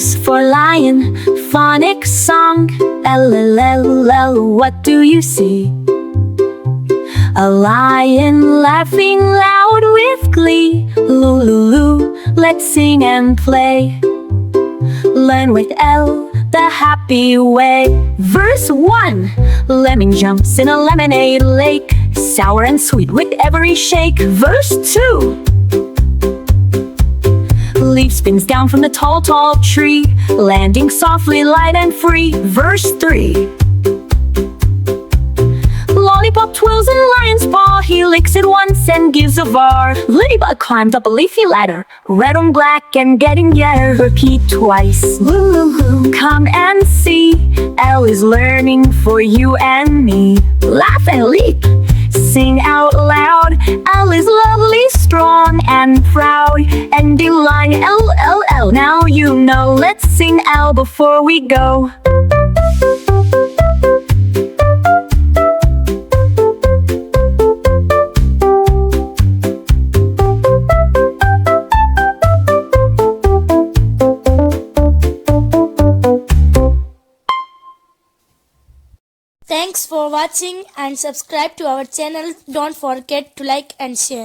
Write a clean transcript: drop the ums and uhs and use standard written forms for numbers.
is for lion. Phonics song. L L L L. What do you see? A lion laughing loud with glee. Loo loo loo. Let's sing and play. Learn with L the happy way. Verse 1. Lemon jumps in a lemonade lake, sour and sweet with every shake. Verse 2. Leaf spins down from the tall, tall tree, landing softly, light and free. Verse 3. Lollipop twirls in lion's paw, he licks it once and gives a var. Ladybug climbs up a leafy ladder, red on black and getting yellow. Repeat twice. Loo loo loo. Come and see, L is learning for you and me. Laugh and leap, sing out loud. L is lovely, strong and proud. Ending line L L L. Now you know, let's sing L before we go. Thanks for watching and subscribe to our channel. Don't forget to like and share.